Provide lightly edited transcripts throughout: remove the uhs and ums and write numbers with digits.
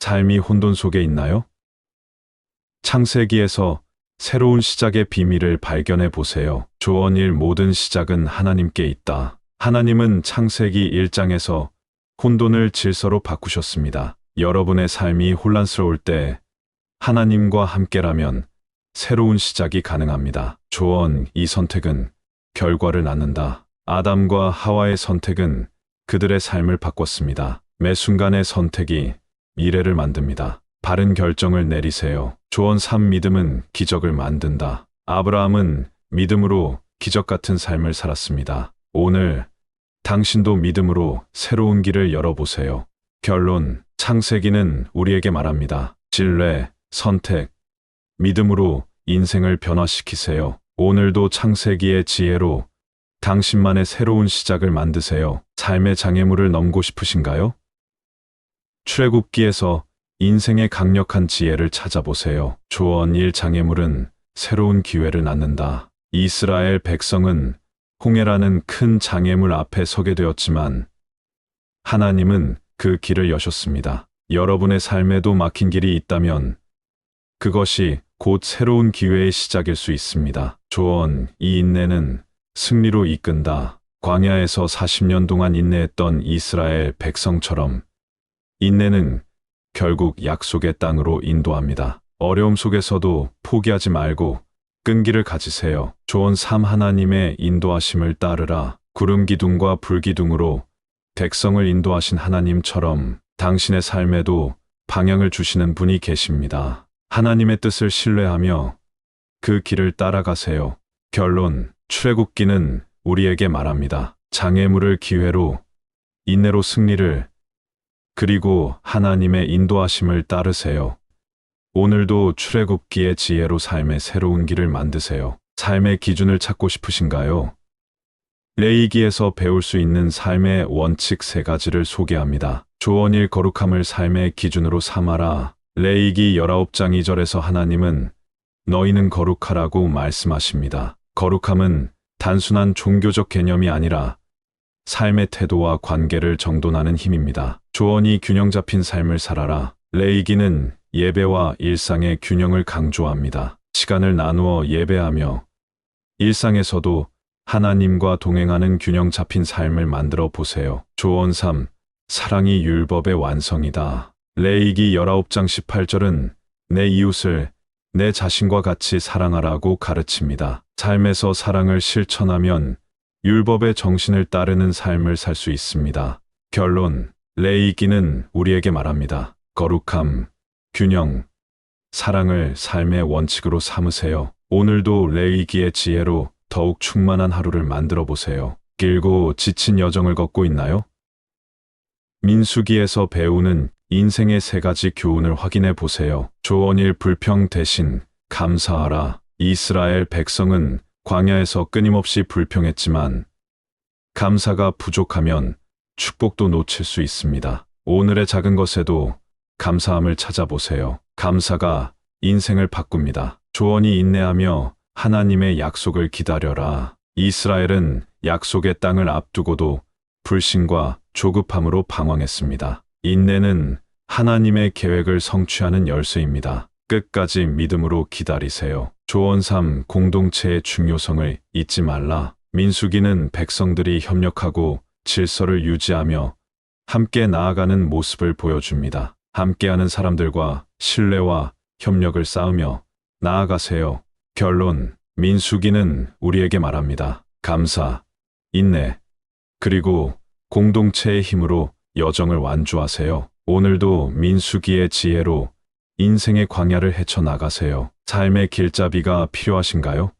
삶이 혼돈 속에 있나요? 창세기에서 새로운 시작의 비밀을 발견해 보세요. 조언 1. 모든 시작은 하나님께 있다. 하나님은 창세기 1장에서 혼돈을 질서로 바꾸셨습니다. 여러분의 삶이 혼란스러울 때 하나님과 함께라면 새로운 시작이 가능합니다. 조언 2. 선택은 결과를 낳는다. 아담과 하와의 선택은 그들의 삶을 바꿨습니다. 매 순간의 선택이 미래를 만듭니다. 바른 결정을 내리세요. 조언 3. 믿음은 기적을 만든다. 아브라함은 믿음으로 기적 같은 삶을 살았습니다. 오늘 당신도 믿음으로 새로운 길을 열어보세요. 결론, 창세기는 우리에게 말합니다. 신뢰, 선택, 믿음으로 인생을 변화시키세요. 오늘도 창세기의 지혜로 당신만의 새로운 시작을 만드세요. 삶의 장애물을 넘고 싶으신가요? 출애굽기에서 인생의 강력한 지혜를 찾아보세요. 조언 1. 장애물은 새로운 기회를 낳는다. 이스라엘 백성은 홍해라는 큰 장애물 앞에 서게 되었지만 하나님은 그 길을 여셨습니다. 여러분의 삶에도 막힌 길이 있다면 그것이 곧 새로운 기회의 시작일 수 있습니다. 조언 2. 인내는 승리로 이끈다. 광야에서 40년 동안 인내했던 이스라엘 백성처럼 인내는 결국 약속의 땅으로 인도합니다. 어려움 속에서도 포기하지 말고 끈기를 가지세요. 조언 3. 하나님의 인도하심을 따르라. 구름 기둥과 불 기둥으로 백성을 인도하신 하나님처럼 당신의 삶에도 방향을 주시는 분이 계십니다. 하나님의 뜻을 신뢰하며 그 길을 따라가세요. 결론, 출애굽기는 우리에게 말합니다. 장애물을 기회로, 인내로 승리를, 그리고 하나님의 인도하심을 따르세요. 오늘도 출애굽기의 지혜로 삶의 새로운 길을 만드세요. 삶의 기준을 찾고 싶으신가요? 레위기에서 배울 수 있는 삶의 원칙 3가지를 소개합니다. 조언 1. 거룩함을 삶의 기준으로 삼아라. 레위기 19장 2절에서 하나님은 너희는 거룩하라고 말씀하십니다. 거룩함은 단순한 종교적 개념이 아니라 삶의 태도와 관계를 정돈하는 힘입니다. 조언 2. 균형 잡힌 삶을 살아라. 레위기는 예배와 일상의 균형을 강조합니다. 시간을 나누어 예배하며 일상에서도 하나님과 동행하는 균형 잡힌 삶을 만들어 보세요. 조언 3. 사랑이 율법의 완성이다. 레위기 19장 18절은 내 이웃을 내 자신과 같이 사랑하라고 가르칩니다. 삶에서 사랑을 실천하면 율법의 정신을 따르는 삶을 살 수 있습니다. 결론, 레위기는 우리에게 말합니다. 거룩함, 균형, 사랑을 삶의 원칙으로 삼으세요. 오늘도 레위기의 지혜로 더욱 충만한 하루를 만들어 보세요. 길고 지친 여정을 걷고 있나요? 민수기에서 배우는 인생의 3가지 교훈을 확인해 보세요. 조언 1. 불평 대신 감사하라. 이스라엘 백성은 광야에서 끊임없이 불평했지만 감사가 부족하면 축복도 놓칠 수 있습니다. 오늘의 작은 것에도 감사함을 찾아보세요. 감사가 인생을 바꿉니다. 조언 2. 인내하며 하나님의 약속을 기다려라. 이스라엘은 약속의 땅을 앞두고도 불신과 조급함으로 방황했습니다. 인내는 하나님의 계획을 성취하는 열쇠입니다. 끝까지 믿음으로 기다리세요. 조언 3. 공동체의 중요성을 잊지 말라. 민수기는 백성들이 협력하고 질서를 유지하며 함께 나아가는 모습을 보여줍니다. 함께하는 사람들과 신뢰와 협력을 쌓으며 나아가세요. 결론, 민수기는 우리에게 말합니다. 감사, 인내, 그리고 공동체의 힘으로 여정을 완주하세요. 오늘도 민수기의 지혜로 인생의 광야를 헤쳐나가세요. 삶의 길잡이가 필요하신가요?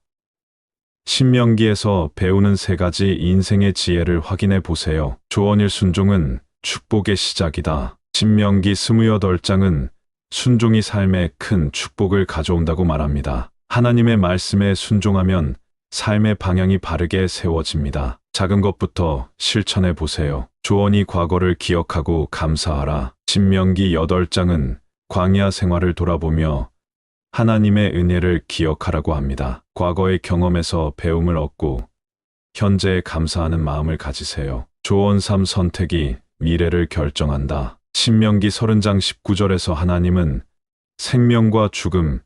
신명기에서 배우는 3가지 인생의 지혜를 확인해 보세요. 조언 1. 순종은 축복의 시작이다. 신명기 28장은 순종이 삶에 큰 축복을 가져온다고 말합니다. 하나님의 말씀에 순종하면 삶의 방향이 바르게 세워집니다. 작은 것부터 실천해 보세요. 조언 2. 과거를 기억하고 감사하라. 신명기 8장은 광야 생활을 돌아보며 하나님의 은혜를 기억하라고 합니다. 과거의 경험에서 배움을 얻고 현재에 감사하는 마음을 가지세요. 조언 3. 선택이 미래를 결정한다. 신명기 30장 19절에서 하나님은 생명과 죽음,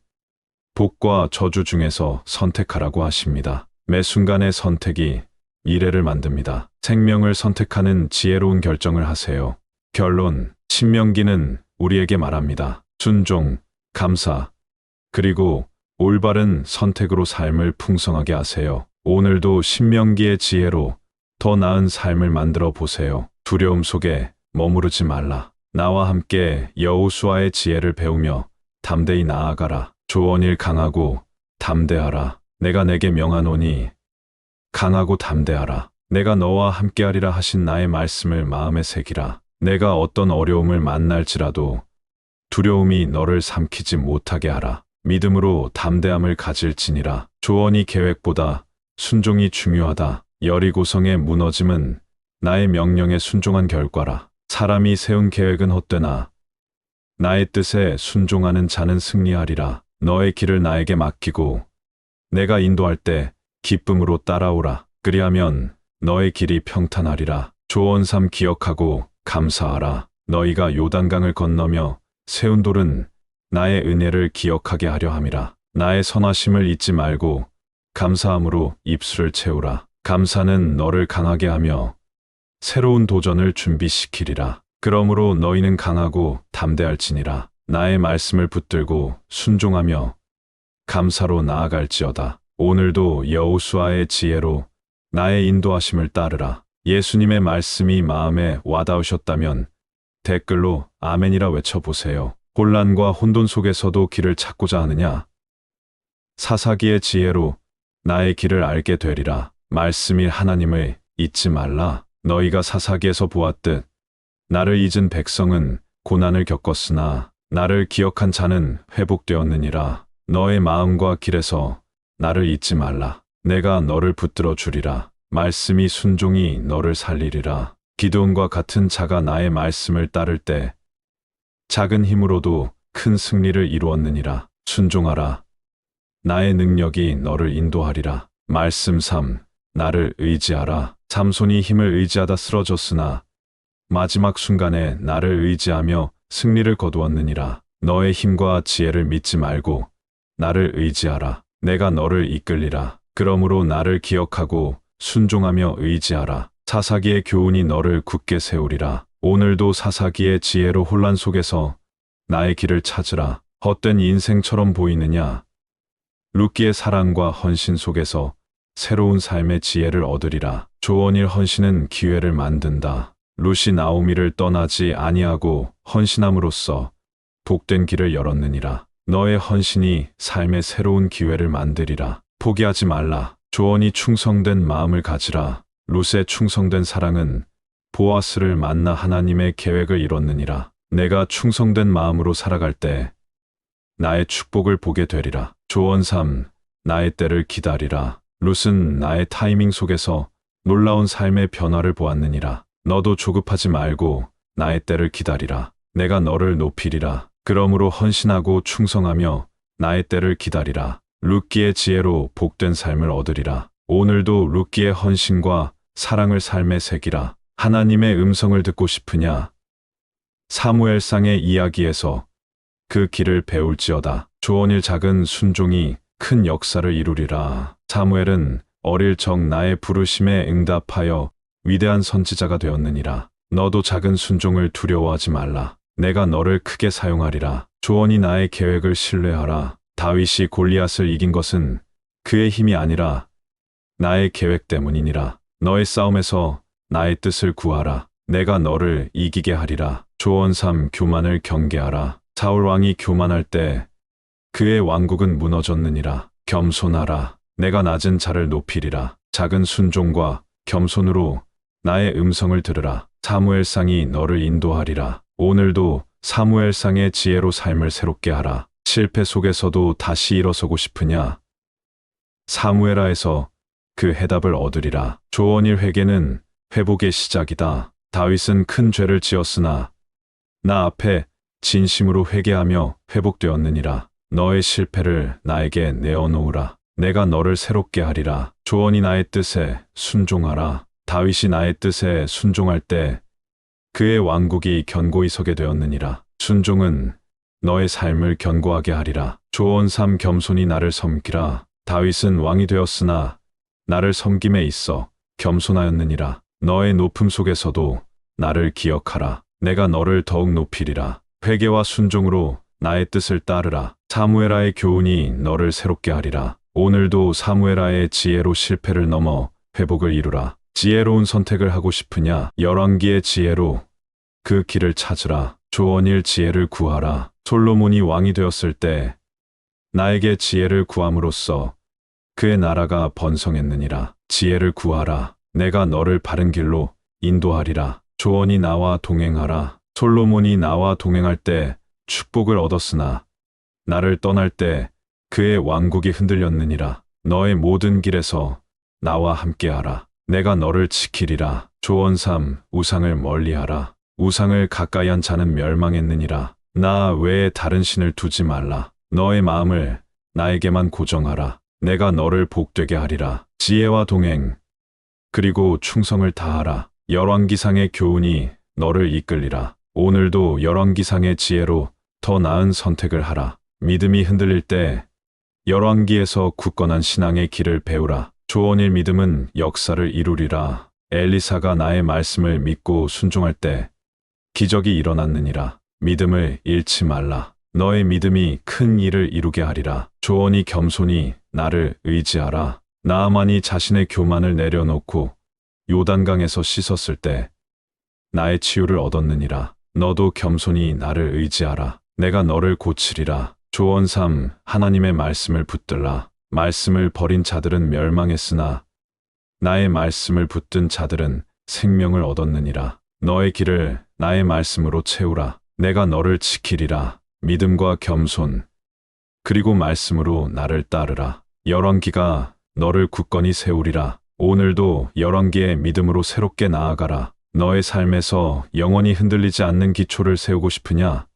복과 저주 중에서 선택하라고 하십니다. 매 순간의 선택이 미래를 만듭니다. 생명을 선택하는 지혜로운 결정을 하세요. 결론, 신명기는 우리에게 말합니다. 순종, 감사, 그리고 올바른 선택으로 삶을 풍성하게 하세요. 오늘도 신명기의 지혜로 더 나은 삶을 만들어 보세요. 두려움 속에 머무르지 말라. 나와 함께 여호수아의 지혜를 배우며 담대히 나아가라. 조언일 강하고 담대하라. 내가 내게 명하노니 강하고 담대하라. 내가 너와 함께하리라 하신 나의 말씀을 마음에 새기라. 내가 어떤 어려움을 만날지라도 두려움이 너를 삼키지 못하게 하라. 믿음으로 담대함을 가질지니라. 조언이 계획보다 순종이 중요하다. 여리고성의 무너짐은 나의 명령에 순종한 결과라. 사람이 세운 계획은 헛되나 나의 뜻에 순종하는 자는 승리하리라. 너의 길을 나에게 맡기고 내가 인도할 때 기쁨으로 따라오라. 그리하면 너의 길이 평탄하리라. 조언 삼 기억하고 감사하라. 너희가 요단강을 건너며 세운 돌은 나의 은혜를 기억하게 하려 함이라. 나의 선하심을 잊지 말고 감사함으로 입술을 채우라. 감사는 너를 강하게 하며 새로운 도전을 준비시키리라. 그러므로 너희는 강하고 담대할지니라. 나의 말씀을 붙들고 순종하며 감사로 나아갈지어다. 오늘도 여호수아의 지혜로 나의 인도하심을 따르라. 예수님의 말씀이 마음에 와닿으셨다면 댓글로 아멘이라 외쳐보세요. 혼란과 혼돈 속에서도 길을 찾고자 하느냐? 사사기의 지혜로 나의 길을 알게 되리라. 말씀이 하나님을 잊지 말라. 너희가 사사기에서 보았듯 나를 잊은 백성은 고난을 겪었으나 나를 기억한 자는 회복되었느니라. 너의 마음과 길에서 나를 잊지 말라. 내가 너를 붙들어 주리라. 말씀이 순종이 너를 살리리라. 기드온과 같은 자가 나의 말씀을 따를 때 작은 힘으로도 큰 승리를 이루었느니라. 순종하라. 나의 능력이 너를 인도하리라. 말씀 3. 나를 의지하라. 삼손이 힘을 의지하다 쓰러졌으나 마지막 순간에 나를 의지하며 승리를 거두었느니라. 너의 힘과 지혜를 믿지 말고 나를 의지하라. 내가 너를 이끌리라. 그러므로 나를 기억하고 순종하며 의지하라. 사사기의 교훈이 너를 굳게 세우리라. 오늘도 사사기의 지혜로 혼란 속에서 나의 길을 찾으라. 헛된 인생처럼 보이느냐? 룻기의 사랑과 헌신 속에서 새로운 삶의 지혜를 얻으리라. 조언일 헌신은 기회를 만든다. 룻이 나오미를 떠나지 아니하고 헌신함으로써 복된 길을 열었느니라. 너의 헌신이 삶의 새로운 기회를 만들리라. 포기하지 말라. 조언이 충성된 마음을 가지라. 룻의 충성된 사랑은 보아스를 만나 하나님의 계획을 이뤘느니라. 내가 충성된 마음으로 살아갈 때 나의 축복을 보게 되리라. 조언 3. 나의 때를 기다리라. 룻은 나의 타이밍 속에서 놀라운 삶의 변화를 보았느니라. 너도 조급하지 말고 나의 때를 기다리라. 내가 너를 높이리라. 그러므로 헌신하고 충성하며 나의 때를 기다리라. 룻기의 지혜로 복된 삶을 얻으리라. 오늘도 룻기의 헌신과 사랑을 삶에 새기라. 하나님의 음성을 듣고 싶으냐? 사무엘상의 이야기에서 그 길을 배울지어다. 조언일 작은 순종이 큰 역사를 이루리라. 사무엘은 어릴 적 나의 부르심에 응답하여 위대한 선지자가 되었느니라. 너도 작은 순종을 두려워하지 말라. 내가 너를 크게 사용하리라. 조언이 나의 계획을 신뢰하라. 다윗이 골리앗을 이긴 것은 그의 힘이 아니라 나의 계획 때문이니라. 너의 싸움에서 나의 뜻을 구하라. 내가 너를 이기게 하리라. 조언 3. 교만을 경계하라. 사울 왕이 교만할 때 그의 왕국은 무너졌느니라. 겸손하라. 내가 낮은 자를 높이리라. 작은 순종과 겸손으로 나의 음성을 들으라. 사무엘상이 너를 인도하리라. 오늘도 사무엘상의 지혜로 삶을 새롭게 하라. 실패 속에서도 다시 일어서고 싶으냐? 사무엘하에서 그 해답을 얻으리라. 조언일 회개는 회복의 시작이다. 다윗은 큰 죄를 지었으나 나 앞에 진심으로 회개하며 회복되었느니라. 너의 실패를 나에게 내어놓으라. 내가 너를 새롭게 하리라. 조언이 나의 뜻에 순종하라. 다윗이 나의 뜻에 순종할 때 그의 왕국이 견고히 서게 되었느니라. 순종은 너의 삶을 견고하게 하리라. 조언 3. 겸손히 나를 섬기라. 다윗은 왕이 되었으나 나를 섬김에 있어 겸손하였느니라. 너의 높음 속에서도 나를 기억하라. 내가 너를 더욱 높이리라. 회개와 순종으로 나의 뜻을 따르라. 사무엘아의 교훈이 너를 새롭게 하리라. 오늘도 사무엘아의 지혜로 실패를 넘어 회복을 이루라. 지혜로운 선택을 하고 싶으냐? 열왕기의 지혜로 그 길을 찾으라. 조언 1. 지혜를 구하라. 솔로몬이 왕이 되었을 때 나에게 지혜를 구함으로써 그의 나라가 번성했느니라. 지혜를 구하라. 내가 너를 바른 길로 인도하리라. 조언이 나와 동행하라. 솔로몬이 나와 동행할 때 축복을 얻었으나 나를 떠날 때 그의 왕국이 흔들렸느니라. 너의 모든 길에서 나와 함께하라. 내가 너를 지키리라. 조언 3. 우상을 멀리하라. 우상을 가까이 한 자는 멸망했느니라. 나 외에 다른 신을 두지 말라. 너의 마음을 나에게만 고정하라. 내가 너를 복되게 하리라. 지혜와 동행 그리고 충성을 다하라. 열왕기상의 교훈이 너를 이끌리라. 오늘도 열왕기상의 지혜로 더 나은 선택을 하라. 믿음이 흔들릴 때 열왕기에서 굳건한 신앙의 길을 배우라. 조언 1. 믿음은 역사를 이루리라. 엘리사가 나의 말씀을 믿고 순종할 때 기적이 일어났느니라. 믿음을 잃지 말라. 너의 믿음이 큰 일을 이루게 하리라. 조언이 겸손히 나를 의지하라. 나아만이 자신의 교만을 내려놓고 요단강에서 씻었을 때 나의 치유를 얻었느니라. 너도 겸손히 나를 의지하라. 내가 너를 고치리라. 조언 3. 하나님의 말씀을 붙들라. 말씀을 버린 자들은 멸망했으나 나의 말씀을 붙든 자들은 생명을 얻었느니라. 너의 길을 나의 말씀으로 채우라. 내가 너를 지키리라. 믿음과 겸손 그리고 말씀으로 나를 따르라. 열왕기가 너를 굳건히 세우리라. 오늘도 열왕기의 믿음으로 새롭게 나아가라. 너의 삶에서 영원히 흔들리지 않는 기초를 세우고 싶으냐?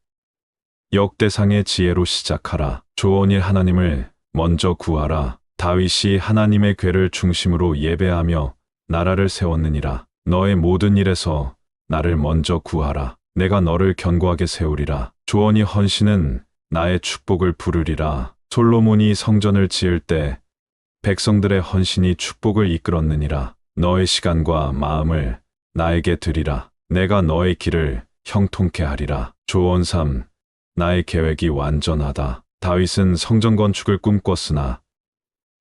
역대상의 지혜로 시작하라. 조언 1. 하나님을 먼저 구하라. 다윗이 하나님의 궤를 중심으로 예배하며 나라를 세웠느니라. 너의 모든 일에서 나를 먼저 구하라. 내가 너를 견고하게 세우리라. 조언 2. 헌신은 나의 축복을 부르리라. 솔로몬이 성전을 지을 때 백성들의 헌신이 축복을 이끌었느니라. 너의 시간과 마음을 나에게 드리라. 내가 너의 길을 형통케 하리라. 조언 3. 나의 계획이 완전하다. 다윗은 성전 건축을 꿈꿨으나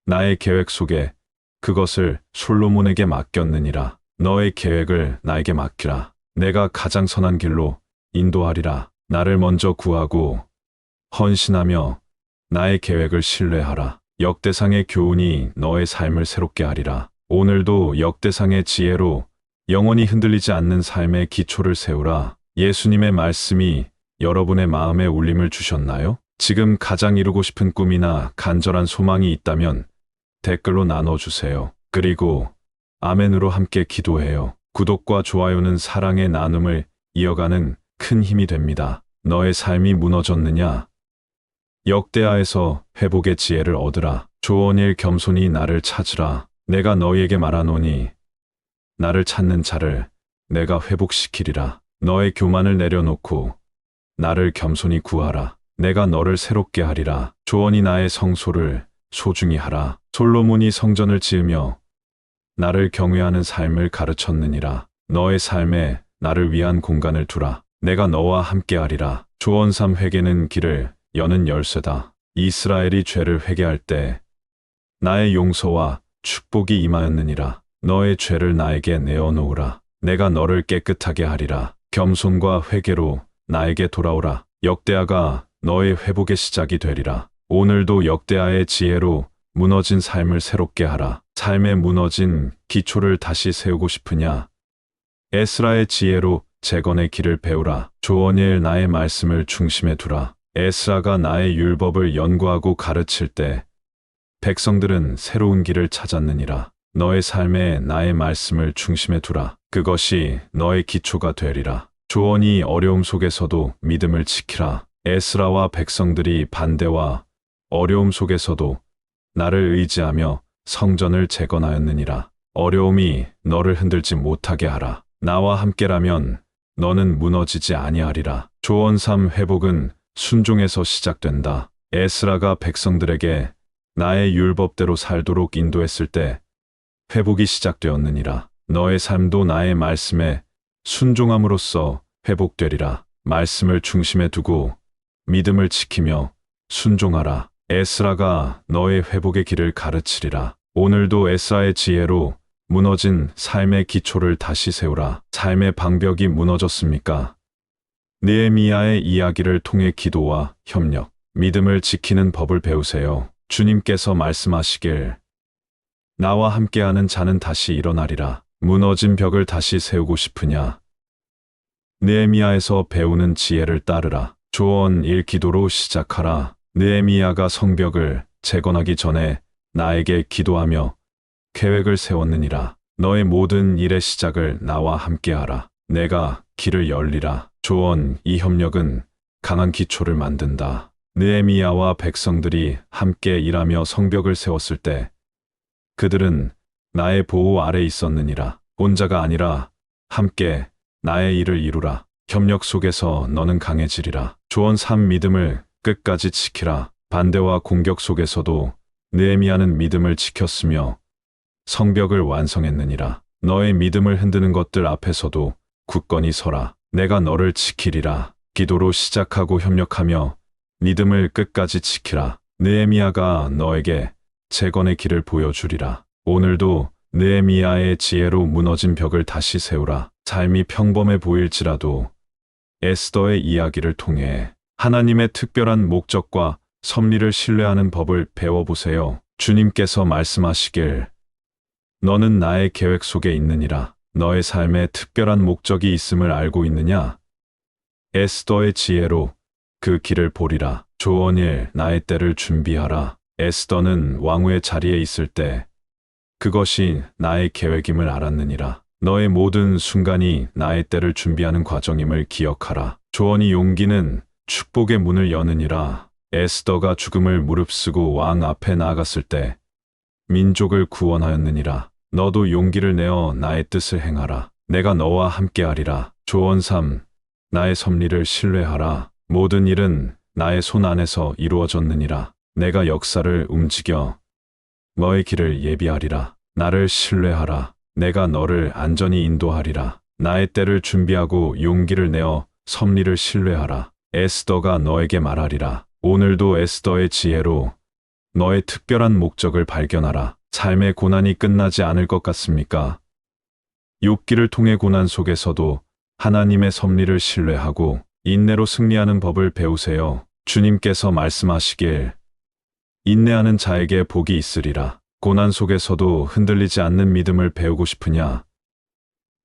나의 계획 속에 그것을 솔로몬에게 맡겼느니라. 너의 계획을 나에게 맡기라. 내가 가장 선한 길로 인도하리라. 나를 먼저 구하고 헌신하며 나의 계획을 신뢰하라. 역대상의 교훈이 너의 삶을 새롭게 하리라. 오늘도 역대상의 지혜로 영원히 흔들리지 않는 삶의 기초를 세우라. 예수님의 말씀이 여러분의 마음에 울림을 주셨나요? 지금 가장 이루고 싶은 꿈이나 간절한 소망이 있다면 댓글로 나눠주세요. 그리고 아멘으로 함께 기도해요. 구독과 좋아요는 사랑의 나눔을 이어가는 큰 힘이 됩니다. 너의 삶이 무너졌느냐? 역대하에서 회복의 지혜를 얻으라. 조언 1. 겸손히 나를 찾으라. 내가 너희에게 말하노니 나를 찾는 자를 내가 회복시키리라. 너의 교만을 내려놓고 나를 겸손히 구하라. 내가 너를 새롭게 하리라. 조언이 나의 성소를 소중히 하라. 솔로몬이 성전을 지으며 나를 경외하는 삶을 가르쳤느니라. 너의 삶에 나를 위한 공간을 두라. 내가 너와 함께하리라. 조언 3. 회개는 길을 여는 열쇠다. 이스라엘이 죄를 회개할 때 나의 용서와 축복이 임하였느니라. 너의 죄를 나에게 내어놓으라. 내가 너를 깨끗하게 하리라. 겸손과 회개로 나에게 돌아오라. 역대하가 너의 회복의 시작이 되리라. 오늘도 역대하의 지혜로 무너진 삶을 새롭게 하라. 삶의 무너진 기초를 다시 세우고 싶으냐? 에스라의 지혜로 재건의 길을 배우라. 조언 1. 나의 말씀을 중심에 두라. 에스라가 나의 율법을 연구하고 가르칠 때 백성들은 새로운 길을 찾았느니라. 너의 삶에 나의 말씀을 중심에 두라. 그것이 너의 기초가 되리라. 조언이 어려움 속에서도 믿음을 지키라. 에스라와 백성들이 반대와 어려움 속에서도 나를 의지하며 성전을 재건하였느니라. 어려움이 너를 흔들지 못하게 하라. 나와 함께라면 너는 무너지지 아니하리라. 조언 3. 회복은 순종에서 시작된다. 에스라가 백성들에게 나의 율법대로 살도록 인도했을 때 회복이 시작되었느니라. 너의 삶도 나의 말씀에 순종함으로써 회복되리라. 말씀을 중심에 두고 믿음을 지키며 순종하라. 에스라가 너의 회복의 길을 가르치리라. 오늘도 에스라의 지혜로 무너진 삶의 기초를 다시 세우라. 삶의 방벽이 무너졌습니까? 느헤미야의 이야기를 통해 기도와 협력, 믿음을 지키는 법을 배우세요. 주님께서 말씀하시길 나와 함께하는 자는 다시 일어나리라. 무너진 벽을 다시 세우고 싶으냐? 느헤미야에서 배우는 지혜를 따르라. 조언 1. 기도로 시작하라. 느헤미야가 성벽을 재건하기 전에 나에게 기도하며 계획을 세웠느니라. 너의 모든 일의 시작을 나와 함께하라. 내가 길을 열리라. 조언 2. 협력은 강한 기초를 만든다. 느헤미야와 백성들이 함께 일하며 성벽을 세웠을 때 그들은 나의 보호 아래 있었느니라. 혼자가 아니라 함께 나의 일을 이루라. 협력 속에서 너는 강해지리라. 조언 3. 믿음을 끝까지 지키라. 반대와 공격 속에서도 느헤미야는 믿음을 지켰으며 성벽을 완성했느니라. 너의 믿음을 흔드는 것들 앞에서도 굳건히 서라. 내가 너를 지키리라. 기도로 시작하고 협력하며 믿음을 끝까지 지키라. 느헤미야가 너에게 재건의 길을 보여주리라. 오늘도 느헤미야의 지혜로 무너진 벽을 다시 세우라. 삶이 평범해 보일지라도 에스더의 이야기를 통해 하나님의 특별한 목적과 섭리를 신뢰하는 법을 배워보세요. 주님께서 말씀하시길 너는 나의 계획 속에 있느니라. 너의 삶에 특별한 목적이 있음을 알고 있느냐? 에스더의 지혜로 그 길을 보리라. 조언 1. 나의 때를 준비하라. 에스더는 왕후의 자리에 있을 때 그것이 나의 계획임을 알았느니라. 너의 모든 순간이 나의 때를 준비하는 과정임을 기억하라. 조언이 용기는 축복의 문을 여느니라. 에스더가 죽음을 무릅쓰고 왕 앞에 나아갔을 때 민족을 구원하였느니라. 너도 용기를 내어 나의 뜻을 행하라. 내가 너와 함께하리라. 조언 3. 나의 섭리를 신뢰하라. 모든 일은 나의 손 안에서 이루어졌느니라. 내가 역사를 움직여 너의 길을 예비하리라. 나를 신뢰하라. 내가 너를 안전히 인도하리라. 나의 때를 준비하고 용기를 내어 섭리를 신뢰하라. 에스더가 너에게 말하리라. 오늘도 에스더의 지혜로 너의 특별한 목적을 발견하라. 삶의 고난이 끝나지 않을 것 같습니까? 욥기를 통해 고난 속에서도 하나님의 섭리를 신뢰하고 인내로 승리하는 법을 배우세요. 주님께서 말씀하시길 인내하는 자에게 복이 있으리라. 고난 속에서도 흔들리지 않는 믿음을 배우고 싶으냐?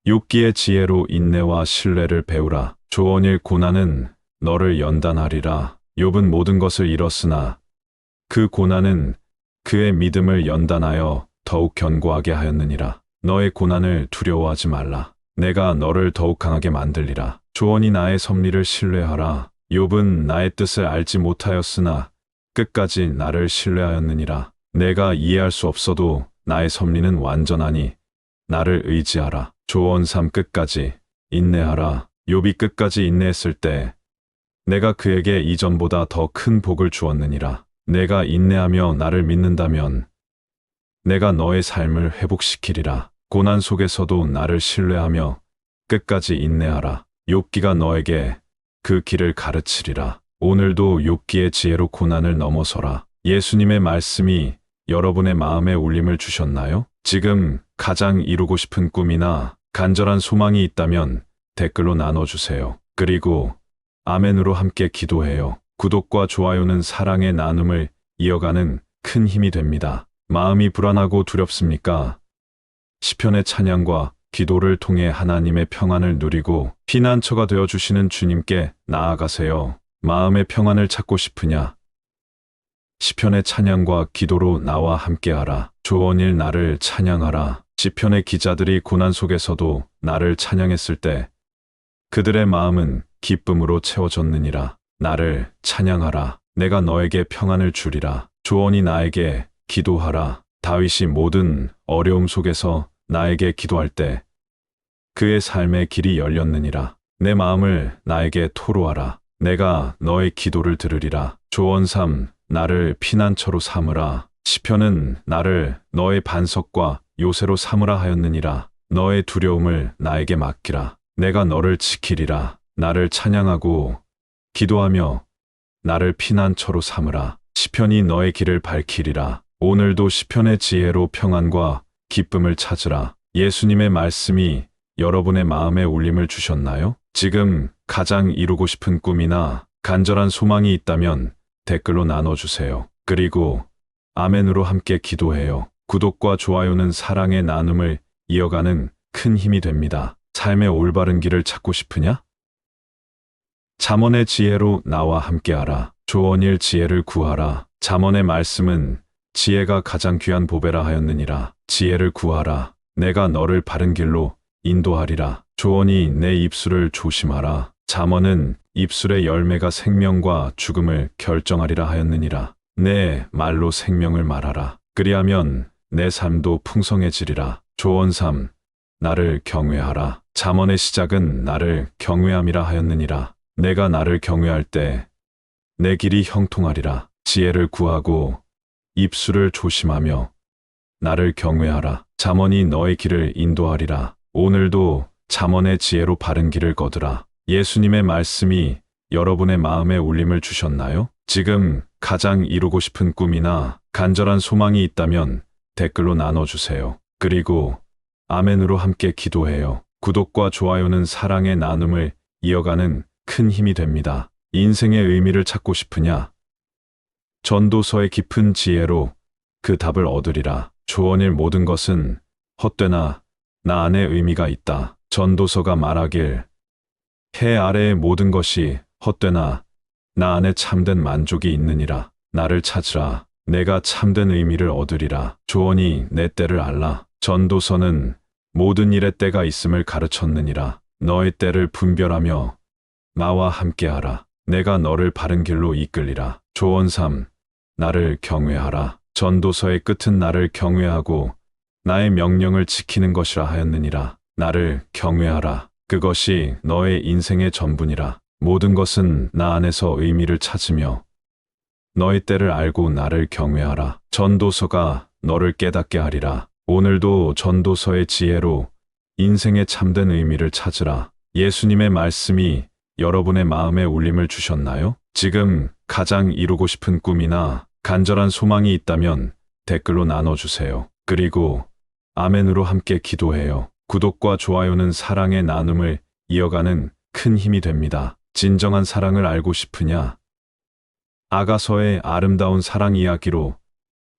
욥기의 지혜로 인내와 신뢰를 배우라. 조언 1. 고난은 너를 연단하리라. 욥은 모든 것을 잃었으나 그 고난은 그의 믿음을 연단하여 더욱 견고하게 하였느니라. 너의 고난을 두려워하지 말라. 내가 너를 더욱 강하게 만들리라. 조언이 나의 섭리를 신뢰하라. 욥은 나의 뜻을 알지 못하였으나 끝까지 나를 신뢰하였느니라. 내가 이해할 수 없어도 나의 섭리는 완전하니 나를 의지하라. 조언 3. 끝까지 인내하라. 욥이 끝까지 인내했을 때 내가 그에게 이전보다 더 큰 복을 주었느니라. 내가 인내하며 나를 믿는다면 내가 너의 삶을 회복시키리라. 고난 속에서도 나를 신뢰하며 끝까지 인내하라. 욥기가 너에게 그 길을 가르치리라. 오늘도 욥기의 지혜로 고난을 넘어서라. 예수님의 말씀이 여러분의 마음에 울림을 주셨나요? 지금 가장 이루고 싶은 꿈이나 간절한 소망이 있다면 댓글로 나눠주세요. 그리고 아멘으로 함께 기도해요. 구독과 좋아요는 사랑의 나눔을 이어가는 큰 힘이 됩니다. 마음이 불안하고 두렵습니까? 시편의 찬양과 기도를 통해 하나님의 평안을 누리고 피난처가 되어주시는 주님께 나아가세요. 마음의 평안을 찾고 싶으냐? 시편의 찬양과 기도로 나와 함께하라. 조언 1. 나를 찬양하라. 시편의 기자들이 고난 속에서도 나를 찬양했을 때 그들의 마음은 기쁨으로 채워졌느니라. 나를 찬양하라. 내가 너에게 평안을 주리라. 조언이 나에게 기도하라. 다윗이 모든 어려움 속에서 나에게 기도할 때 그의 삶의 길이 열렸느니라. 내 마음을 나에게 토로하라. 내가 너의 기도를 들으리라. 조언 3. 나를 피난처로 삼으라. 시편은 나를 너의 반석과 요새로 삼으라 하였느니라. 너의 두려움을 나에게 맡기라. 내가 너를 지키리라. 나를 찬양하고 기도하며 나를 피난처로 삼으라. 시편이 너의 길을 밝히리라. 오늘도 시편의 지혜로 평안과 기쁨을 찾으라. 예수님의 말씀이 여러분의 마음에 울림을 주셨나요? 지금 가장 이루고 싶은 꿈이나 간절한 소망이 있다면 댓글로 나눠주세요. 그리고 아멘으로 함께 기도해요. 구독과 좋아요는 사랑의 나눔을 이어가는 큰 힘이 됩니다. 삶의 올바른 길을 찾고 싶으냐? 잠언의 지혜로 나와 함께하라. 조언 1. 지혜를 구하라. 잠언의 말씀은 지혜가 가장 귀한 보배라 하였느니라. 지혜를 구하라. 내가 너를 바른 길로 인도하리라. 조언 2. 내 입술을 조심하라. 잠언은 입술의 열매가 생명과 죽음을 결정하리라 하였느니라. 내 말로 생명을 말하라. 그리하면 내 삶도 풍성해지리라. 조언 3. 나를 경외하라. 잠언의 시작은 나를 경외함이라 하였느니라. 내가 나를 경외할 때 내 길이 형통하리라. 지혜를 구하고 입술을 조심하며 나를 경외하라. 잠언이 너의 길을 인도하리라. 오늘도 잠언의 지혜로 바른 길을 거두라. 예수님의 말씀이 여러분의 마음에 울림을 주셨나요? 지금 가장 이루고 싶은 꿈이나 간절한 소망이 있다면 댓글로 나눠주세요. 그리고 아멘으로 함께 기도해요. 구독과 좋아요는 사랑의 나눔을 이어가는 큰 힘이 됩니다. 인생의 의미를 찾고 싶으냐? 전도서의 깊은 지혜로 그 답을 얻으리라. 조언일 모든 것은 헛되나 나 안에 의미가 있다. 전도서가 말하길 해 아래의 모든 것이 헛되나 나 안에 참된 만족이 있느니라. 나를 찾으라. 내가 참된 의미를 얻으리라. 조언이 내 때를 알라. 전도서는 모든 일의 때가 있음을 가르쳤느니라. 너의 때를 분별하며 나와 함께하라. 내가 너를 바른 길로 이끌리라. 조언 3. 나를 경외하라. 전도서의 끝은 나를 경외하고 나의 명령을 지키는 것이라 하였느니라. 나를 경외하라. 그것이 너의 인생의 전부니라. 모든 것은 나 안에서 의미를 찾으며 너의 때를 알고 나를 경외하라. 전도서가 너를 깨닫게 하리라. 오늘도 전도서의 지혜로 인생의 참된 의미를 찾으라. 예수님의 말씀이 여러분의 마음에 울림을 주셨나요? 지금 가장 이루고 싶은 꿈이나 간절한 소망이 있다면 댓글로 나눠주세요. 그리고 아멘으로 함께 기도해요. 구독과 좋아요는 사랑의 나눔을 이어가는 큰 힘이 됩니다. 진정한 사랑을 알고 싶으냐? 아가서의 아름다운 사랑 이야기로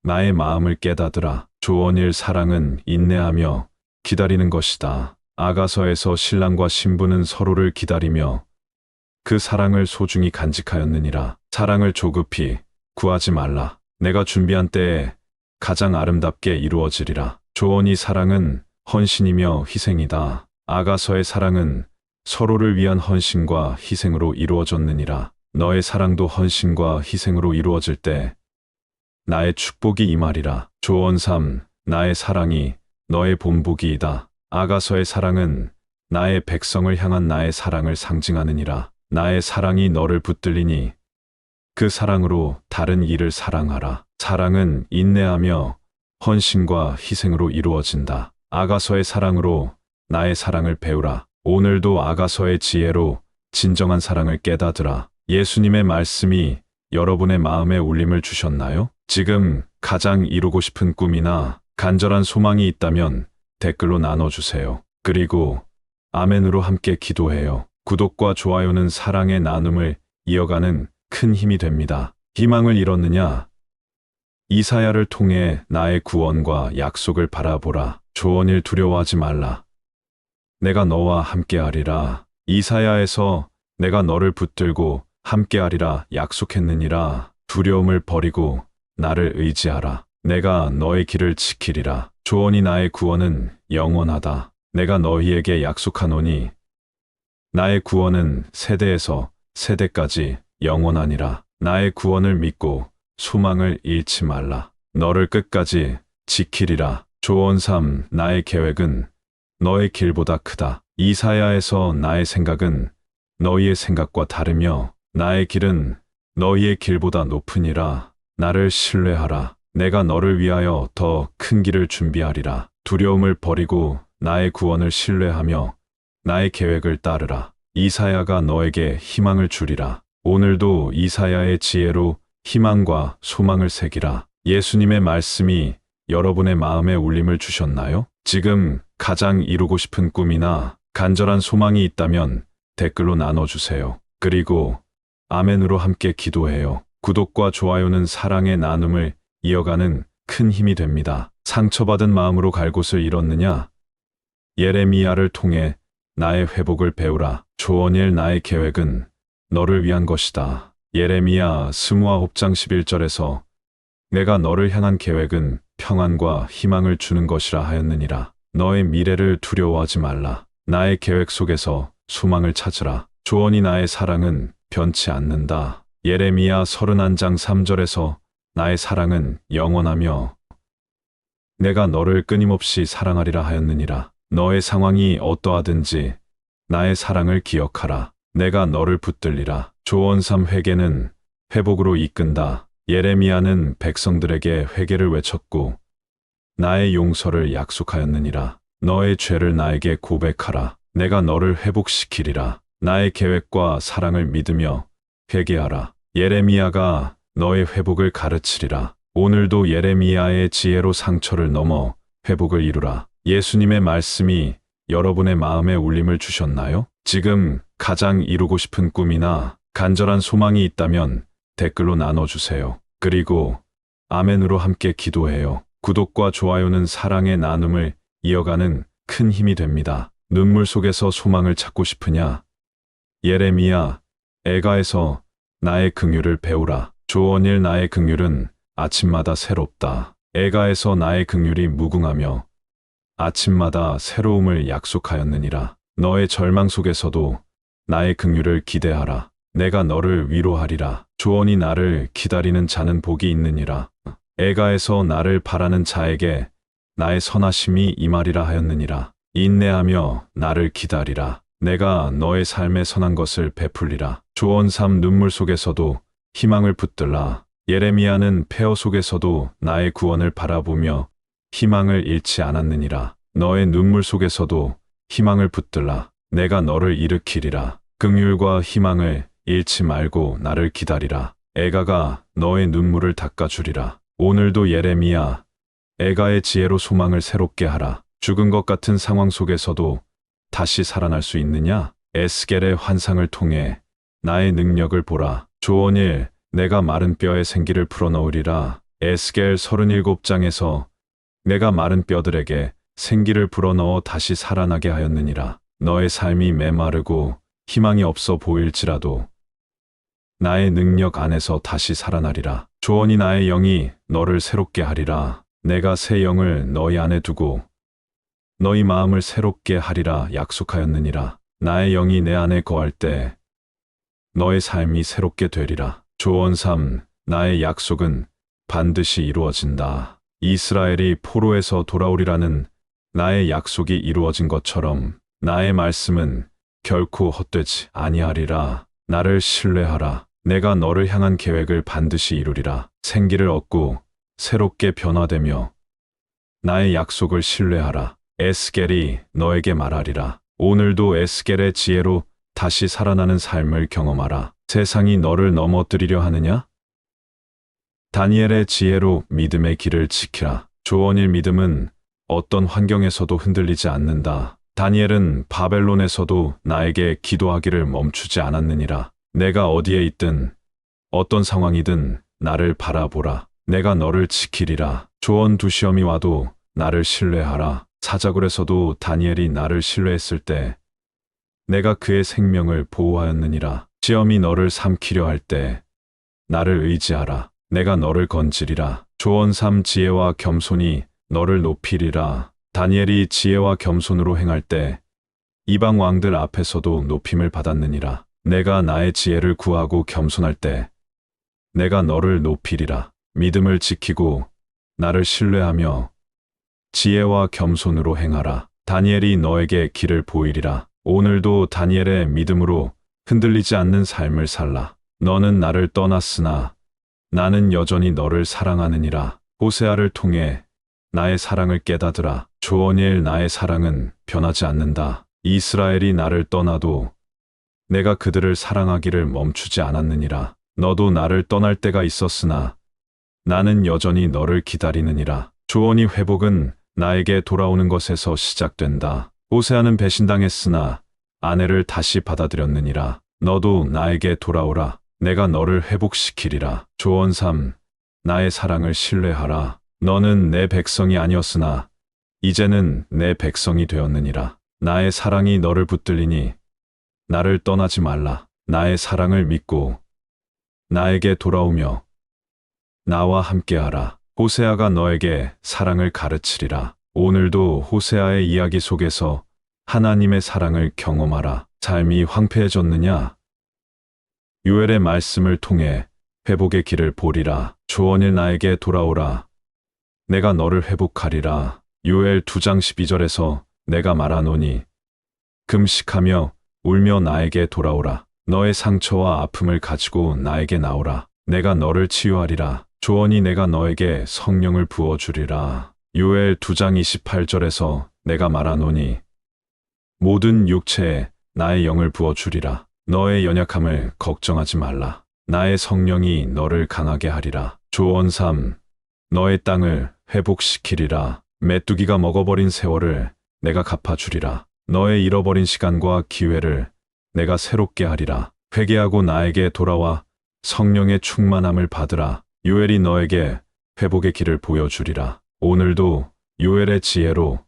나의 마음을 깨닫으라. 조언 1. 사랑은 인내하며 기다리는 것이다. 아가서에서 신랑과 신부는 서로를 기다리며 그 사랑을 소중히 간직하였느니라. 사랑을 조급히 구하지 말라. 내가 준비한 때에 가장 아름답게 이루어지리라. 조언 2. 사랑은 헌신이며 희생이다. 아가서의 사랑은 서로를 위한 헌신과 희생으로 이루어졌느니라. 너의 사랑도 헌신과 희생으로 이루어질 때 나의 축복이 임하리라. 조언 3. 나의 사랑이 너의 본보기이다. 아가서의 사랑은 나의 백성을 향한 나의 사랑을 상징하느니라. 나의 사랑이 너를 붙들리니 그 사랑으로 다른 이를 사랑하라. 사랑은 인내하며 헌신과 희생으로 이루어진다. 아가서의 사랑으로 나의 사랑을 배우라. 오늘도 아가서의 지혜로 진정한 사랑을 깨닫으라. 예수님의 말씀이 여러분의 마음에 울림을 주셨나요? 지금 가장 이루고 싶은 꿈이나 간절한 소망이 있다면 댓글로 나눠주세요. 그리고 아멘으로 함께 기도해요. 구독과 좋아요는 사랑의 나눔을 이어가는 큰 힘이 됩니다. 희망을 잃었느냐? 이사야를 통해 나의 구원과 약속을 바라보라. 조언 1. 두려워하지 말라. 내가 너와 함께하리라. 이사야에서 내가 너를 붙들고 함께하리라 약속했느니라. 두려움을 버리고 나를 의지하라. 내가 너의 길을 지키리라. 조언이 나의 구원은 영원하다. 내가 너희에게 약속하노니 나의 구원은 세대에서 세대까지 영원하니라. 나의 구원을 믿고 소망을 잃지 말라. 너를 끝까지 지키리라. 조언 3. 나의 계획은 너의 길보다 크다. 이사야에서 나의 생각은 너희의 생각과 다르며 나의 길은 너희의 길보다 높으니라. 나를 신뢰하라. 내가 너를 위하여 더 큰 길을 준비하리라. 두려움을 버리고 나의 구원을 신뢰하며 나의 계획을 따르라. 이사야가 너에게 희망을 주리라. 오늘도 이사야의 지혜로 희망과 소망을 새기라. 예수님의 말씀이 여러분의 마음에 울림을 주셨나요? 지금 가장 이루고 싶은 꿈이나 간절한 소망이 있다면 댓글로 나눠주세요. 그리고 아멘으로 함께 기도해요. 구독과 좋아요는 사랑의 나눔을 이어가는 큰 힘이 됩니다. 상처받은 마음으로 갈 곳을 잃었느냐? 예레미야를 통해 나의 회복을 배우라. 조언일 나의 계획은 너를 위한 것이다. 예레미야 29장 11절에서 내가 너를 향한 계획은 평안과 희망을 주는 것이라 하였느니라. 너의 미래를 두려워하지 말라. 나의 계획 속에서 소망을 찾으라. 조언이 나의 사랑은 변치 않는다. 예레미야 31장 3절에서 나의 사랑은 영원하며 내가 너를 끊임없이 사랑하리라 하였느니라. 너의 상황이 어떠하든지 나의 사랑을 기억하라. 내가 너를 붙들리라. 조언 3 회개는 회복으로 이끈다. 예레미야는 백성들에게 회개를 외쳤고 나의 용서를 약속하였느니라. 너의 죄를 나에게 고백하라. 내가 너를 회복시키리라. 나의 계획과 사랑을 믿으며 회개하라. 예레미야가 너의 회복을 가르치리라. 오늘도 예레미야의 지혜로 상처를 넘어 회복을 이루라. 예수님의 말씀이 여러분의 마음에 울림을 주셨나요? 지금 가장 이루고 싶은 꿈이나 간절한 소망이 있다면 댓글로 나눠주세요. 그리고 아멘으로 함께 기도해요. 구독과 좋아요는 사랑의 나눔을 이어가는 큰 힘이 됩니다. 눈물 속에서 소망을 찾고 싶으냐? 예레미야, 애가에서 나의 긍휼을 배우라. 조언일 나의 긍휼은 아침마다 새롭다. 애가에서 나의 긍휼이 무궁하며 아침마다 새로움을 약속하였느니라. 너의 절망 속에서도 나의 긍휼을 기대하라. 내가 너를 위로하리라. 조언이 나를 기다리는 자는 복이 있느니라. 애가에서 나를 바라는 자에게 나의 선하심이 임하리라 하였느니라. 인내하며 나를 기다리라. 내가 너의 삶에 선한 것을 베풀리라. 조언 3 눈물 속에서도 희망을 붙들라. 예레미야는 폐허 속에서도 나의 구원을 바라보며 희망을 잃지 않았느니라. 너의 눈물 속에서도 희망을 붙들라. 내가 너를 일으키리라. 긍휼과 희망을 잃지 말고 나를 기다리라. 애가가 너의 눈물을 닦아주리라. 오늘도 예레미야, 애가의 지혜로 소망을 새롭게 하라. 죽은 것 같은 상황 속에서도 다시 살아날 수 있느냐? 에스겔의 환상을 통해 나의 능력을 보라. 조언 1 내가 마른 뼈에 생기를 불어넣으리라. 에스겔 37장에서 내가 마른 뼈들에게 생기를 불어넣어 다시 살아나게 하였느니라. 너의 삶이 메마르고 희망이 없어 보일지라도 나의 능력 안에서 다시 살아나리라. 조언이 나의 영이 너를 새롭게 하리라. 내가 새 영을 너희 안에 두고 너희 마음을 새롭게 하리라 약속하였느니라. 나의 영이 내 안에 거할 때 너의 삶이 새롭게 되리라. 조언 3 나의 약속은 반드시 이루어진다. 이스라엘이 포로에서 돌아오리라는 나의 약속이 이루어진 것처럼 나의 말씀은 결코 헛되지 아니하리라. 나를 신뢰하라. 내가 너를 향한 계획을 반드시 이루리라. 생기를 얻고 새롭게 변화되며 나의 약속을 신뢰하라. 에스겔이 너에게 말하리라. 오늘도 에스겔의 지혜로 다시 살아나는 삶을 경험하라. 세상이 너를 넘어뜨리려 하느냐? 다니엘의 지혜로 믿음의 길을 지키라. 조언일 믿음은 어떤 환경에서도 흔들리지 않는다. 다니엘은 바벨론에서도 나에게 기도하기를 멈추지 않았느니라. 내가 어디에 있든 어떤 상황이든 나를 바라보라. 내가 너를 지키리라. 조언 2 시험이 와도 나를 신뢰하라. 사자굴에서도 다니엘이 나를 신뢰했을 때 내가 그의 생명을 보호하였느니라. 시험이 너를 삼키려 할 때 나를 의지하라. 내가 너를 건지리라. 조언 3 지혜와 겸손이 너를 높이리라. 다니엘이 지혜와 겸손으로 행할 때 이방 왕들 앞에서도 높임을 받았느니라. 내가 나의 지혜를 구하고 겸손할 때 내가 너를 높이리라. 믿음을 지키고 나를 신뢰하며 지혜와 겸손으로 행하라. 다니엘이 너에게 길을 보이리라. 오늘도 다니엘의 믿음으로 흔들리지 않는 삶을 살라. 너는 나를 떠났으나 나는 여전히 너를 사랑하느니라. 호세아를 통해 나의 사랑을 깨닫으라. 조언일 나의 사랑은 변하지 않는다. 이스라엘이 나를 떠나도 내가 그들을 사랑하기를 멈추지 않았느니라. 너도 나를 떠날 때가 있었으나 나는 여전히 너를 기다리느니라. 조언이 회복은 나에게 돌아오는 것에서 시작된다. 호세아는 배신당했으나 아내를 다시 받아들였느니라. 너도 나에게 돌아오라. 내가 너를 회복시키리라. 조언 3. 나의 사랑을 신뢰하라. 너는 내 백성이 아니었으나 이제는 내 백성이 되었느니라. 나의 사랑이 너를 붙들리니 나를 떠나지 말라. 나의 사랑을 믿고 나에게 돌아오며 나와 함께하라. 호세아가 너에게 사랑을 가르치리라. 오늘도 호세아의 이야기 속에서 하나님의 사랑을 경험하라. 삶이 황폐해졌느냐? 요엘의 말씀을 통해 회복의 길을 보리라. 조언일 나에게 돌아오라. 내가 너를 회복하리라. 요엘 2장 12절에서 내가 말하노니 금식하며 울며 나에게 돌아오라. 너의 상처와 아픔을 가지고 나에게 나오라. 내가 너를 치유하리라. 조언이 내가 너에게 성령을 부어주리라. 요엘 2장 28절에서 내가 말하노니 모든 육체에 나의 영을 부어주리라. 너의 연약함을 걱정하지 말라. 나의 성령이 너를 강하게 하리라. 조언 3. 너의 땅을 회복시키리라. 메뚜기가 먹어버린 세월을 내가 갚아주리라. 너의 잃어버린 시간과 기회를 내가 새롭게 하리라. 회개하고 나에게 돌아와 성령의 충만함을 받으라. 요엘이 너에게 회복의 길을 보여주리라. 오늘도 요엘의 지혜로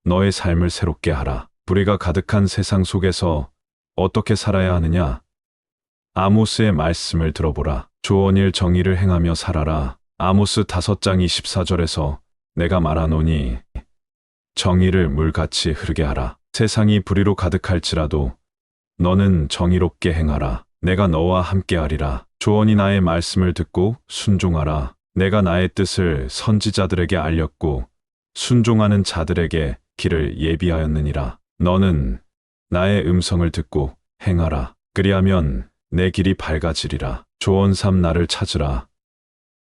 너의 삶을 새롭게 하라. 불의가 가득한 세상 속에서 어떻게 살아야 하느냐? 아모스의 말씀을 들어보라. 조언일 정의를 행하며 살아라. 아모스 5장 24절에서 내가 말하노니 정의를 물같이 흐르게 하라. 세상이 불의로 가득할지라도 너는 정의롭게 행하라. 내가 너와 함께하리라. 조언이 나의 말씀을 듣고 순종하라. 내가 나의 뜻을 선지자들에게 알렸고 순종하는 자들에게 길을 예비하였느니라. 너는 나의 음성을 듣고 행하라. 그리하면 내 길이 밝아지리라. 조언 3. 나를 찾으라.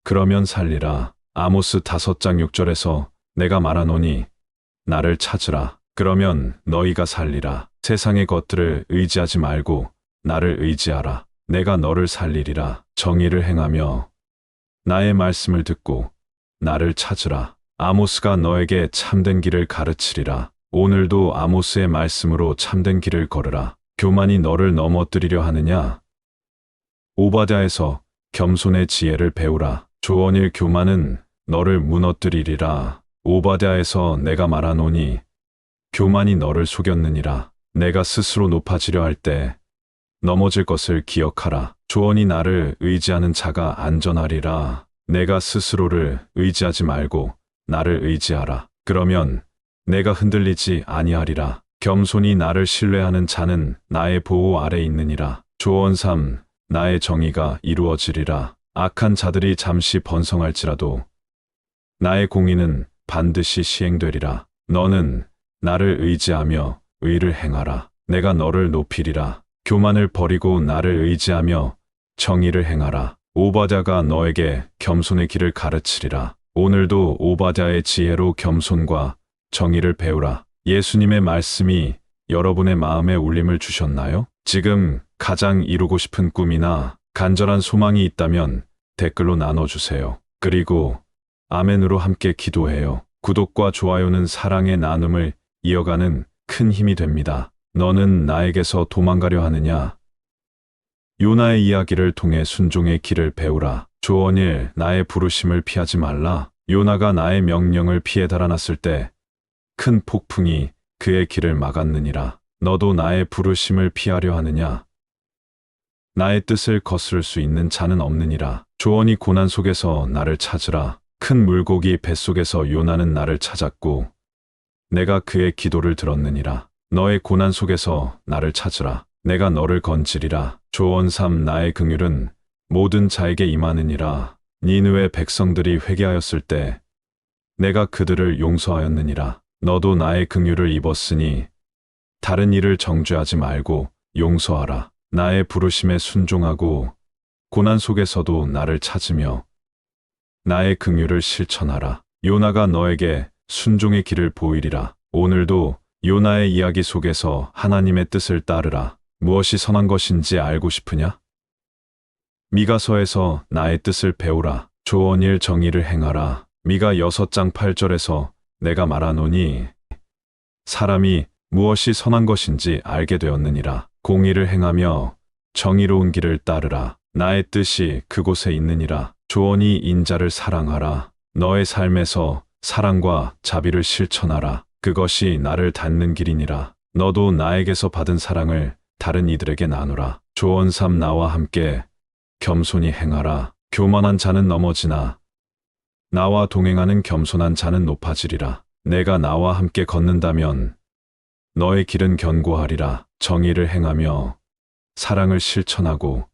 그러면 살리라. 아모스 5장 6절에서 내가 말하노니 나를 찾으라. 그러면 너희가 살리라. 세상의 것들을 의지하지 말고 나를 의지하라. 내가 너를 살리리라. 정의를 행하며 나의 말씀을 듣고 나를 찾으라. 아모스가 너에게 참된 길을 가르치리라. 오늘도 아모스의 말씀으로 참된 길을 걸으라. 교만이 너를 넘어뜨리려 하느냐? 오바댜에서 겸손의 지혜를 배우라. 조언일 교만은 너를 무너뜨리리라. 오바댜에서 내가 말하노니 교만이 너를 속였느니라. 내가 스스로 높아지려 할 때 넘어질 것을 기억하라. 조언이 나를 의지하는 자가 안전하리라. 내가 스스로를 의지하지 말고 나를 의지하라. 그러면 내가 흔들리지 아니하리라. 겸손히 나를 신뢰하는 자는 나의 보호 아래 있느니라. 조언 3. 나의 정의가 이루어지리라. 악한 자들이 잠시 번성할지라도 나의 공의는 반드시 시행되리라. 너는 나를 의지하며 의를 행하라. 내가 너를 높이리라. 교만을 버리고 나를 의지하며 정의를 행하라. 오바댜가 너에게 겸손의 길을 가르치리라. 오늘도 오바댜의 지혜로 겸손과 정의를 배우라. 예수님의 말씀이 여러분의 마음에 울림을 주셨나요? 지금 가장 이루고 싶은 꿈이나 간절한 소망이 있다면 댓글로 나눠주세요. 그리고 아멘으로 함께 기도해요. 구독과 좋아요는 사랑의 나눔을 이어가는 큰 힘이 됩니다. 너는 나에게서 도망가려 하느냐? 요나의 이야기를 통해 순종의 길을 배우라. 조언 1. 나의 부르심을 피하지 말라. 요나가 나의 명령을 피해 달아났을 때 큰 폭풍이 그의 길을 막았느니라. 너도 나의 부르심을 피하려 하느냐? 나의 뜻을 거스를 수 있는 자는 없느니라. 조언이 고난 속에서 나를 찾으라. 큰 물고기 뱃속에서 요나는 나를 찾았고 내가 그의 기도를 들었느니라. 너의 고난 속에서 나를 찾으라. 내가 너를 건지리라. 조언 3. 나의 긍휼은 모든 자에게 임하느니라. 니느웨 백성들이 회개하였을 때 내가 그들을 용서하였느니라. 너도 나의 긍휼을 입었으니 다른 일을 정죄하지 말고 용서하라. 나의 부르심에 순종하고 고난 속에서도 나를 찾으며 나의 긍휼을 실천하라. 요나가 너에게 순종의 길을 보이리라. 오늘도 요나의 이야기 속에서 하나님의 뜻을 따르라. 무엇이 선한 것인지 알고 싶으냐? 미가서에서 나의 뜻을 배우라. 조언일 정의를 행하라. 미가 6장 8절에서 내가 말하노니 사람이 무엇이 선한 것인지 알게 되었느니라. 공의를 행하며 정의로운 길을 따르라. 나의 뜻이 그곳에 있느니라. 조언이 인자를 사랑하라. 너의 삶에서 사랑과 자비를 실천하라. 그것이 나를 닿는 길이니라. 너도 나에게서 받은 사랑을 다른 이들에게 나누라. 조언 3 나와 함께 겸손히 행하라. 교만한 자는 넘어지나 나와 동행하는 겸손한 자는 높아지리라. 내가 나와 함께 걷는다면 너의 길은 견고하리라. 정의를 행하며 사랑을 실천하고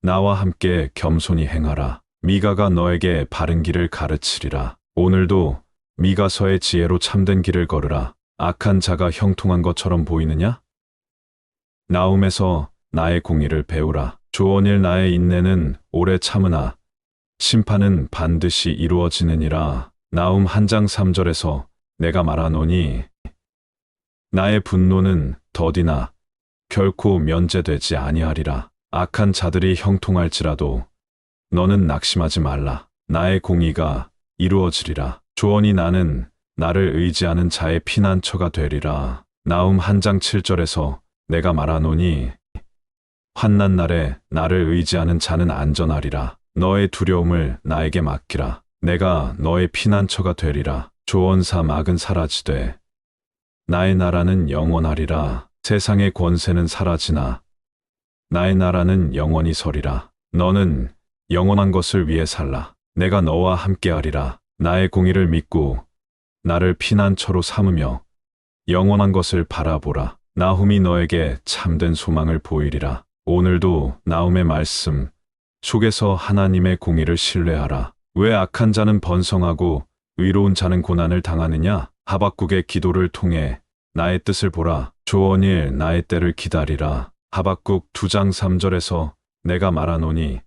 나와 함께 겸손히 행하라. 미가가 너에게 바른 길을 가르치리라. 오늘도 미가서의 지혜로 참된 길을 걸으라. 악한 자가 형통한 것처럼 보이느냐? 나움에서 나의 공의를 배우라. 조언일 나의 인내는 오래 참으나 심판은 반드시 이루어지느니라. 나움 1장 3절에서 내가 말하노니 나의 분노는 더디나 결코 면제되지 아니하리라. 악한 자들이 형통할지라도 너는 낙심하지 말라. 나의 공의가 이루어지리라. 조언이 나는 나를 의지하는 자의 피난처가 되리라. 나움 1장 7절에서 내가 말하노니 환난 날에 나를 의지하는 자는 안전하리라. 너의 두려움을 나에게 맡기라. 내가 너의 피난처가 되리라. 조언 3 악은 사라지되 나의 나라는 영원하리라. 세상의 권세는 사라지나 나의 나라는 영원히 서리라. 너는 영원한 것을 위해 살라. 내가 너와 함께하리라. 나의 공의를 믿고 나를 피난처로 삼으며 영원한 것을 바라보라. 나훔이 너에게 참된 소망을 보이리라. 오늘도 나훔의 말씀 속에서 하나님의 공의를 신뢰하라. 왜 악한 자는 번성하고 의로운 자는 고난을 당하느냐? 하박국의 기도를 통해 나의 뜻을 보라. 조언일 나의 때를 기다리라. 하박국 2장 3절에서 내가 말하노니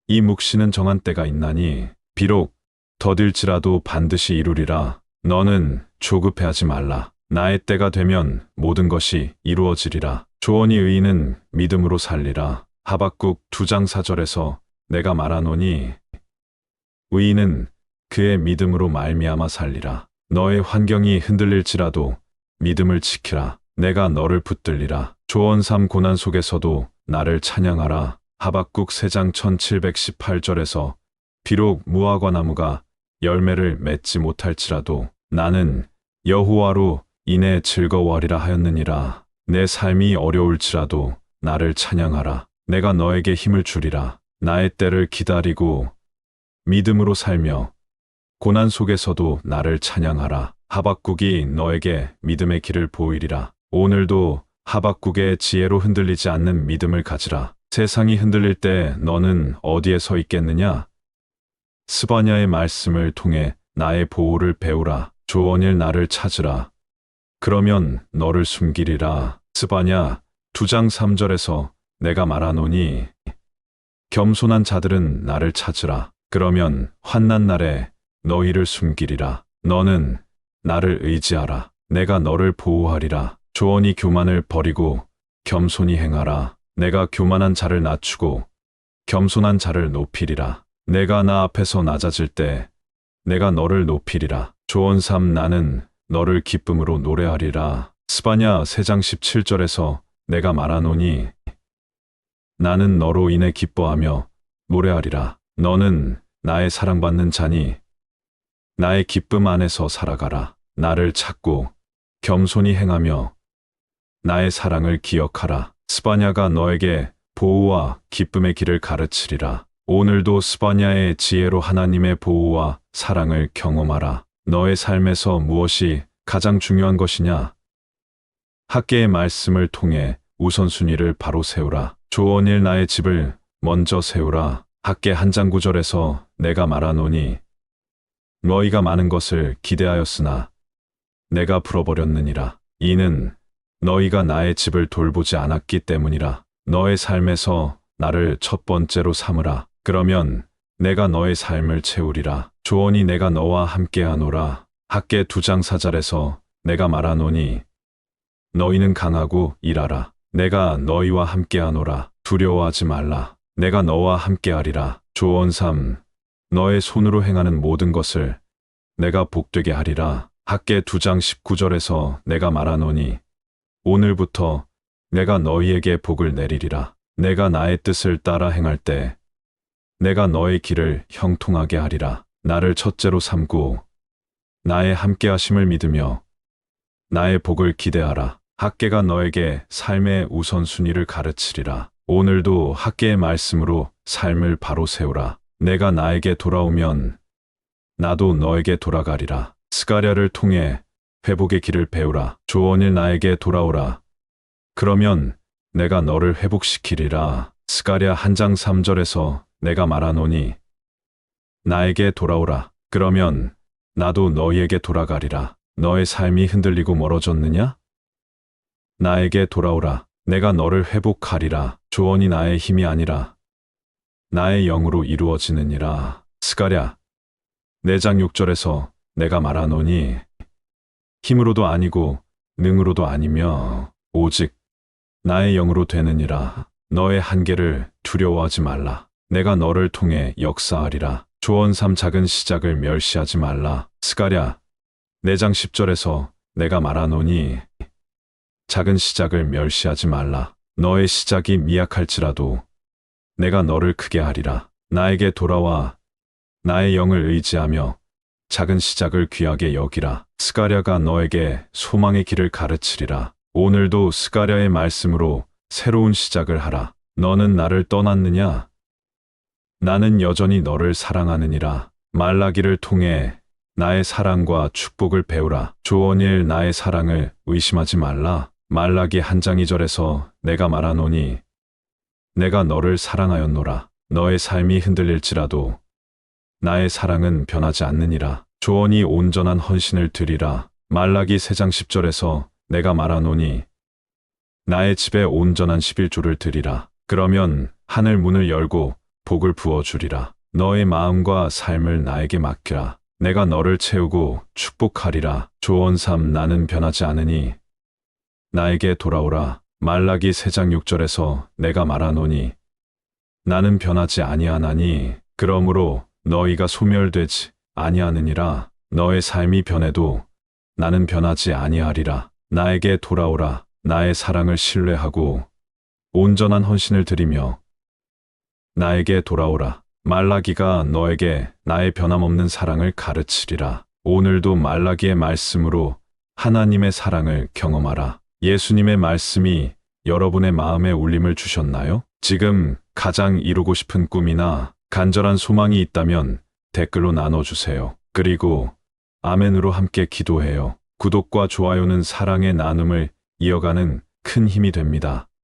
이 묵시는 정한 때가 있나니 비록 더딜지라도 반드시 이루리라. 너는 조급해하지 말라. 나의 때가 되면 모든 것이 이루어지리라. 조언이 의인은 믿음으로 살리라. 하박국 2장 4절에서 내가 말하노니 의인은 그의 믿음으로 말미암아 살리라. 너의 환경이 흔들릴지라도 믿음을 지키라. 내가 너를 붙들리라. 조언 3 고난 속에서도 나를 찬양하라. 하박국 3장 1718절에서 비록 무화과 나무가 열매를 맺지 못할지라도 나는 여호와로 인해 즐거워하리라 하였느니라. 내 삶이 어려울지라도 나를 찬양하라. 내가 너에게 힘을 주리라. 나의 때를 기다리고 믿음으로 살며 고난 속에서도 나를 찬양하라. 하박국이 너에게 믿음의 길을 보이리라. 오늘도 하박국의 지혜로 흔들리지 않는 믿음을 가지라. 세상이 흔들릴 때 너는 어디에 서 있겠느냐? 스바냐의 말씀을 통해 나의 보호를 배우라. 조언일 나를 찾으라. 그러면 너를 숨기리라. 스바냐 2장 3절에서 내가 말하노니 겸손한 자들은 나를 찾으라. 그러면 환난 날에 너희를 숨기리라. 너는 나를 의지하라. 내가 너를 보호하리라. 조언이 교만을 버리고 겸손히 행하라. 내가 교만한 자를 낮추고 겸손한 자를 높이리라. 내가 나 앞에서 낮아질 때 내가 너를 높이리라. 조언 3 나는 너를 기쁨으로 노래하리라. 스바냐 3장 17절에서 내가 말하노니 나는 너로 인해 기뻐하며 노래하리라. 너는 나의 사랑받는 자니 나의 기쁨 안에서 살아가라. 나를 찾고 겸손히 행하며 나의 사랑을 기억하라. 스바냐가 너에게 보호와 기쁨의 길을 가르치리라. 오늘도 스바냐의 지혜로 하나님의 보호와 사랑을 경험하라. 너의 삶에서 무엇이 가장 중요한 것이냐? 학계의 말씀을 통해 우선순위를 바로 세우라. 조언일 나의 집을 먼저 세우라. 학계 1장 9절에서 내가 말하노니 너희가 많은 것을 기대하였으나 내가 풀어버렸느니라. 이는 너희가 나의 집을 돌보지 않았기 때문이라. 너의 삶에서 나를 첫 번째로 삼으라. 그러면 내가 너의 삶을 채우리라. 조언이 내가 너와 함께하노라. 학개 2장 4절에서 내가 말하노니 너희는 강하고 일하라. 내가 너희와 함께하노라. 두려워하지 말라. 내가 너와 함께하리라. 조언 3. 너의 손으로 행하는 모든 것을 내가 복되게 하리라. 학개 2장 19절에서 내가 말하노니 오늘부터 내가 너희에게 복을 내리리라. 내가 나의 뜻을 따라 행할 때 내가 너의 길을 형통하게 하리라. 나를 첫째로 삼고 나의 함께하심을 믿으며 나의 복을 기대하라. 학개가 너에게 삶의 우선순위를 가르치리라. 오늘도 학개의 말씀으로 삶을 바로 세우라. 내가 나에게 돌아오면 나도 너에게 돌아가리라. 스가랴를 통해 회복의 길을 배우라. 조언일 나에게 돌아오라. 그러면 내가 너를 회복시키리라. 스가랴 1장 3절에서 내가 말하노니 나에게 돌아오라. 그러면 나도 너희에게 돌아가리라. 너의 삶이 흔들리고 멀어졌느냐? 나에게 돌아오라. 내가 너를 회복하리라. 조언이 나의 힘이 아니라 나의 영으로 이루어지느니라. 스가랴 4장 6절에서 내가 말하노니 힘으로도 아니고 능으로도 아니며 오직 나의 영으로 되느니라. 너의 한계를 두려워하지 말라. 내가 너를 통해 역사하리라. 조언 3. 작은 시작을 멸시하지 말라. 스가랴 4장 10절에서 내가 말하노니 작은 시작을 멸시하지 말라. 너의 시작이 미약할지라도 내가 너를 크게 하리라. 나에게 돌아와 나의 영을 의지하며 작은 시작을 귀하게 여기라. 스가랴가 너에게 소망의 길을 가르치리라. 오늘도 스가랴의 말씀으로 새로운 시작을 하라. 너는 나를 떠났느냐? 나는 여전히 너를 사랑하느니라. 말라기를 통해 나의 사랑과 축복을 배우라. 조언일 나의 사랑을 의심하지 말라. 말라기 1장 2절에서 내가 말하노니 내가 너를 사랑하였노라. 너의 삶이 흔들릴지라도 나의 사랑은 변하지 않느니라. 조언이 온전한 헌신을 드리라. 말라기 3장 10절에서 내가 말하노니 나의 집에 온전한 11조를 드리라. 그러면 하늘 문을 열고 복을 부어주리라. 너의 마음과 삶을 나에게 맡기라. 내가 너를 채우고 축복하리라. 조언 3. 나는 변하지 않으니 나에게 돌아오라. 말라기 3장 6절에서 내가 말하노니 나는 변하지 아니하나니 그러므로 너희가 소멸되지 아니하느니라. 너의 삶이 변해도 나는 변하지 아니하리라. 나에게 돌아오라. 나의 사랑을 신뢰하고 온전한 헌신을 드리며 나에게 돌아오라. 말라기가 너에게 나의 변함없는 사랑을 가르치리라. 오늘도 말라기의 말씀으로 하나님의 사랑을 경험하라. 예수님의 말씀이 여러분의 마음에 울림을 주셨나요? 지금 가장 이루고 싶은 꿈이나 간절한 소망이 있다면 댓글로 나눠주세요. 그리고 아멘으로 함께 기도해요. 구독과 좋아요는 사랑의 나눔을 이어가는 큰 힘이 됩니다.